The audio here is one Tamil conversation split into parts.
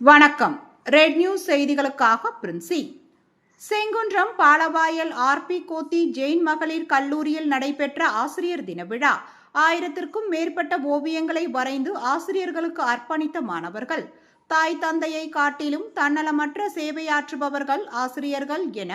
வணக்கம். ரெட் நியூஸ் செய்திகளுக்காக பிரின்சி. செங்குன்றம் பாலவாயல் ஆர்பி கோத்தி ஜெயின் மகளிர் கல்லூரியில் நடைபெற்ற ஆசிரியர் தின விழா. 1000க்கும் மேற்பட்ட ஓவியங்களை வரைந்து ஆசிரியர்களுக்கு அர்ப்பணித்த மாணவர்கள். தாய் தந்தையை காட்டிலும் தன்னலமற்ற சேவையாற்றுபவர்கள் ஆசிரியர்கள் என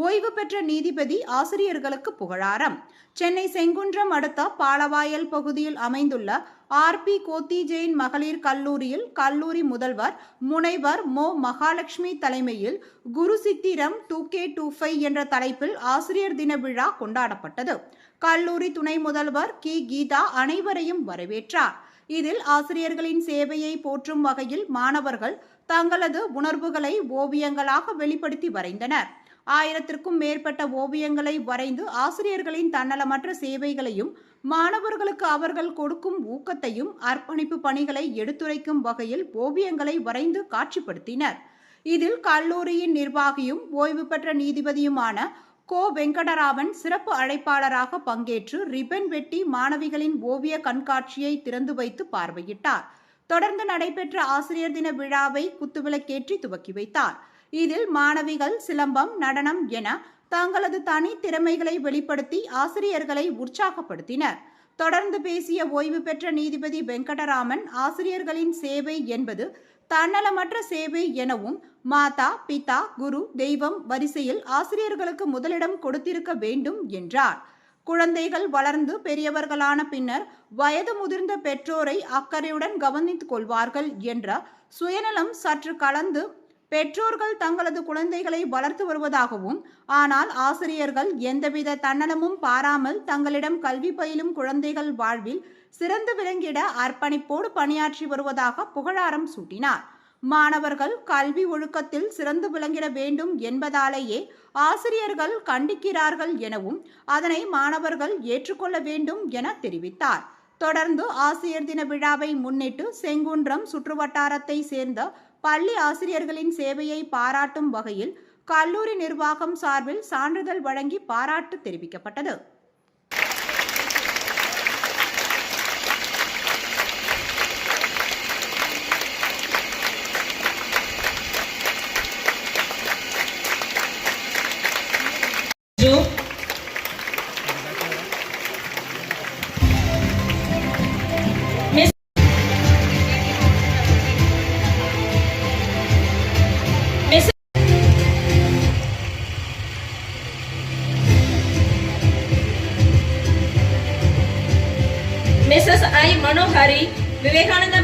ஓய்வு பெற்ற நீதிபதி ஆசிரியர்களுக்கு புகழாரம். சென்னை செங்குன்றம் அடுத்த பாலவாயல் பகுதியில் அமைந்துள்ள ஆர்பி கோத்தி ஜெயின் மகளிர் கல்லூரியில் கல்லூரி முதல்வர் முனைவர் மோ மகாலட்சுமி தலைமையில் குரு சித்திரம் 2K25 என்ற தலைப்பில் ஆசிரியர் தின விழா கொண்டாடப்பட்டது. கல்லூரி துணை முதல்வர் கி கீதா அனைவரையும் வரவேற்றார். இதில் ஆசிரியர்களின் சேவையை போற்றும் வகையில் மாணவர்கள் தங்களது உணர்வுகளை ஓவியங்களாக வெளிப்படுத்தி வரைந்தனர். 1000க்கும் மேற்பட்ட ஓவியங்களை வரைந்து ஆசிரியர்களின் தன்னலமற்ற சேவைகளையும் மாணவர்களுக்கு அவர்கள் கொடுக்கும் ஊக்கத்தையும் அர்ப்பணிப்பு பணிகளை எடுத்துரைக்கும் வகையில் ஓவியங்களை வரைந்து காட்சிப்படுத்தினர். இதில் கல்லூரியின் நிர்வாகியும் ஓய்வு பெற்ற நீதிபதியுமான கோ வெங்கடராமன் சிறப்பு அழைப்பாளராக பங்கேற்று ரிப்பன் வெட்டி மாணவிகளின் ஓவிய கண்காட்சியை திறந்து வைத்து பார்வையிட்டார். தொடர்ந்து நடைபெற்ற ஆசிரியர் தின விழாவை குத்துவிளக்கேற்றி துவக்கி வைத்தார். இதில் மாணவிகள் சிலம்பம், நடனம் என தங்களது தனி திறமைகளை வெளிப்படுத்தி ஆசிரியர்களை உற்சாகப்படுத்தினர். தொடர்ந்து பேசிய ஓய்வு பெற்ற நீதிபதி வெங்கடராமன், ஆசிரியர்களின் சேவை என்பது தன்னலமற்ற சேவை எனவும் மாதா, பிதா, குரு, தெய்வம் வரிசையில் ஆசிரியர்களுக்கு முதலிடம் கொடுத்திருக்க வேண்டும் என்றார். குழந்தைகள் வளர்ந்து பெரியவர்களான பின்னர் வயது முதிர்ந்த பெற்றோரை அக்கறையுடன் கவனித்துக் கொள்வார்கள் என்ற சுயநலம் சற்று கலந்து பெற்றோர்கள் தங்களது குழந்தைகளை வளர்த்து வருவதாகவும், ஆனால் ஆசிரியர்கள் எந்தவித தன்னலமும் பாராமல் தங்களிடம் கல்வி பயிலும் குழந்தைகள் வாழ்வில் சிறந்து விளங்கிட அர்ப்பணிப்போடு பணியாற்றி வருவதாக புகழாரம் சூட்டினார். மாணவர்கள் கல்வி ஒழுக்கத்தில் சிறந்து விளங்கிட வேண்டும் என்பதாலேயே ஆசிரியர்கள் கண்டிக்கிறார்கள் எனவும் அதனை மாணவர்கள் ஏற்றுக்கொள்ள வேண்டும் என தெரிவித்தார். தொடர்ந்து ஆசிரியர் தின விழாவை முன்னிட்டு செங்குன்றம் சுற்றுவட்டாரத்தை சேர்ந்த பள்ளி ஆசிரியர்களின் சேவையை பாராட்டும் வகையில் கல்லூரி நிர்வாகம் சார்பில் சான்றிதழ் வழங்கி பாராட்டு தெரிவிக்கப்பட்டது. Mrs. I. Manohari, Vivekananda